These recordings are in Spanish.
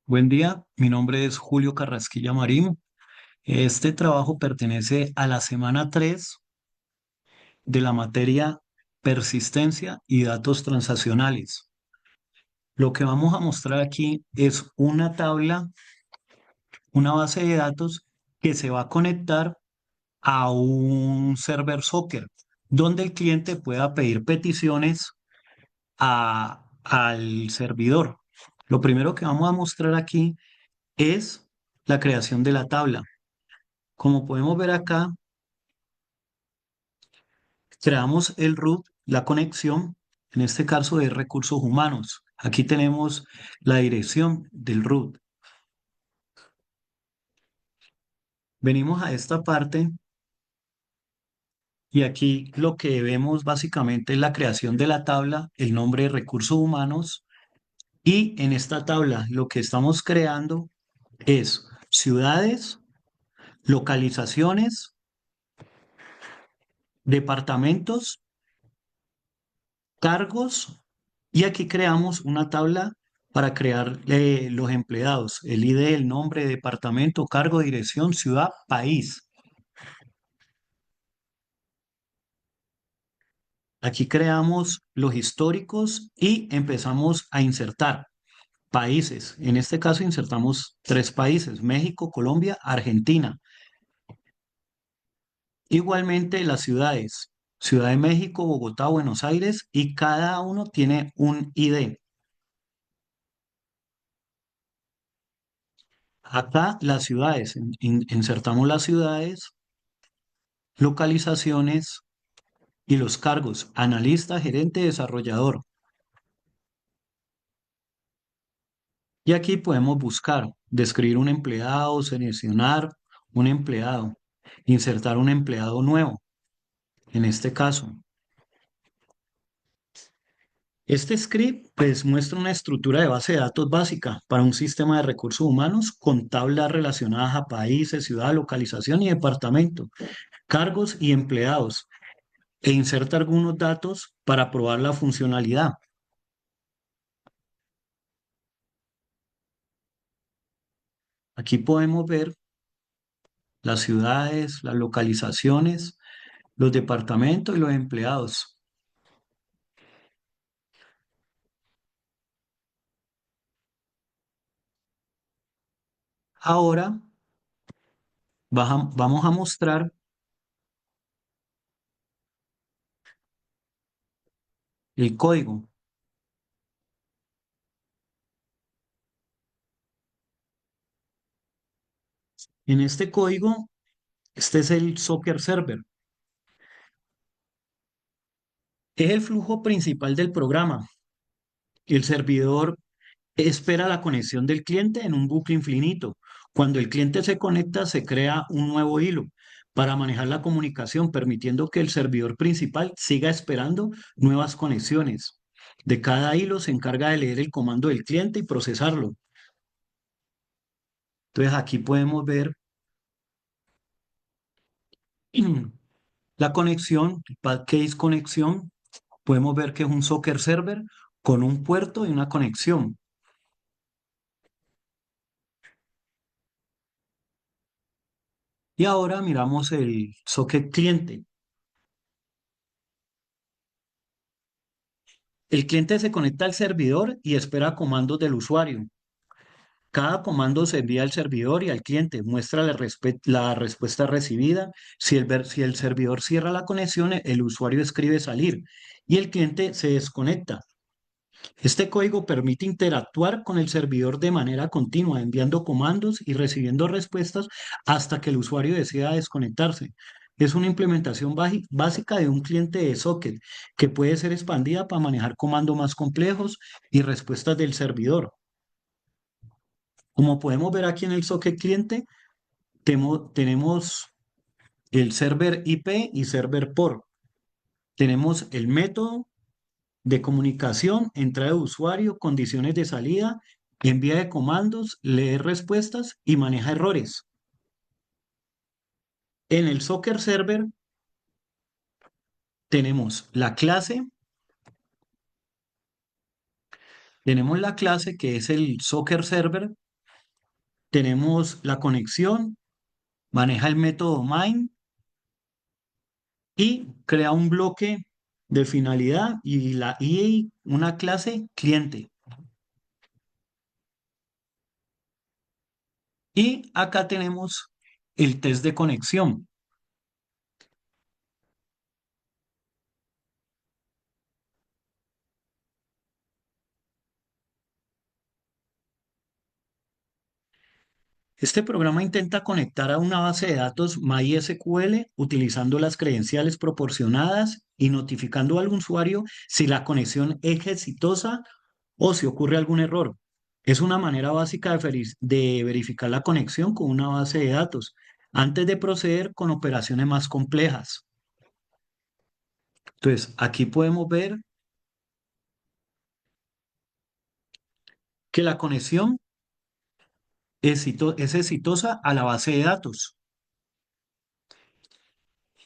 Buen día, mi nombre es Julio Carrasquilla Marín. Este trabajo pertenece a la semana 3 de la materia persistencia y datos transaccionales. Lo que vamos a mostrar aquí es una tabla, una base de datos que se va a conectar a un server Socker, donde el cliente pueda pedir peticiones al servidor. Lo primero que vamos a mostrar aquí es la creación de la tabla. Como podemos ver acá, creamos el root, la conexión, en este caso de recursos humanos. Aquí tenemos la dirección del root. Venimos a esta parte y aquí lo que vemos básicamente es la creación de la tabla, el nombre de recursos humanos, y en esta tabla lo que estamos creando es ciudades, localizaciones, departamentos, cargos. Y aquí creamos una tabla para crear los empleados, el ID, el nombre, departamento, cargo, dirección, ciudad, país. Aquí creamos los históricos y empezamos a insertar países. En este caso insertamos 3 países: México, Colombia, Argentina. Igualmente las ciudades: Ciudad de México, Bogotá, Buenos Aires, y cada uno tiene un ID. Acá las ciudades, insertamos las ciudades, localizaciones y los cargos: analista, gerente, desarrollador. Y aquí podemos buscar, describir un empleado, seleccionar un empleado, insertar un empleado nuevo, en este caso. Este script pues muestra una estructura de base de datos básica para un sistema de recursos humanos con tablas relacionadas a países, ciudad, localización y departamento, cargos y empleados, e inserta algunos datos para probar la funcionalidad. Aquí podemos ver las ciudades, las localizaciones, los departamentos y los empleados. Ahora vamos a mostrar el código. En este código, este es el Socker Server. Es el flujo principal del programa. El servidor espera la conexión del cliente en un bucle infinito. Cuando el cliente se conecta, se crea un nuevo hilo para manejar la comunicación, permitiendo que el servidor principal siga esperando nuevas conexiones. De cada hilo se encarga de leer el comando del cliente y procesarlo. Entonces aquí podemos ver la conexión, el path case conexión. Podemos ver que es un Socker Server con un puerto y una conexión. Y ahora miramos el socket cliente. El cliente se conecta al servidor y espera comandos del usuario. Cada comando se envía al servidor y al cliente, muestra la respuesta recibida. Si el servidor cierra la conexión, el usuario escribe salir y el cliente se desconecta. Este código permite interactuar con el servidor de manera continua, enviando comandos y recibiendo respuestas hasta que el usuario decida desconectarse. Es una implementación básica de un cliente de socket que puede ser expandida para manejar comandos más complejos y respuestas del servidor. Como podemos ver aquí en el socket cliente, tenemos el server IP y server port. Tenemos el método de comunicación, entrada de usuario, condiciones de salida, envía de comandos, lee respuestas y maneja errores. En el Socker Server tenemos tenemos la clase que es el Socker Server, Tenemos la conexión, maneja el método main y crea un bloque de finalidad y una clase cliente. Y acá tenemos el test de conexión. Este programa intenta conectar a una base de datos MySQL utilizando las credenciales proporcionadas y notificando al usuario si la conexión es exitosa o si ocurre algún error. Es una manera básica de verificar la conexión con una base de datos antes de proceder con operaciones más complejas. Entonces, aquí podemos ver que la conexión es exitosa a la base de datos.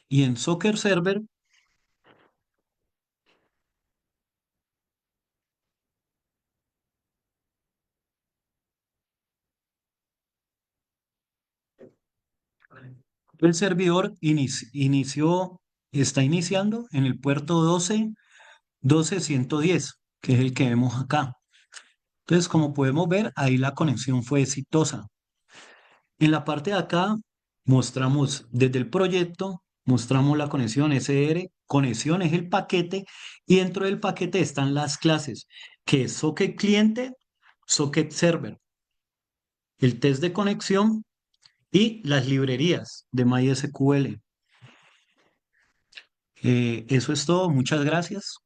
Y en Soccer Server, el servidor está iniciando en el puerto 12110, que es el que vemos acá. Entonces, como podemos ver, ahí la conexión fue exitosa. En la parte de acá mostramos desde el proyecto, mostramos la conexión SR, conexión es el paquete y dentro del paquete están las clases, que es socket cliente, socket server, el test de conexión y las librerías de MySQL. Eso es todo, muchas gracias.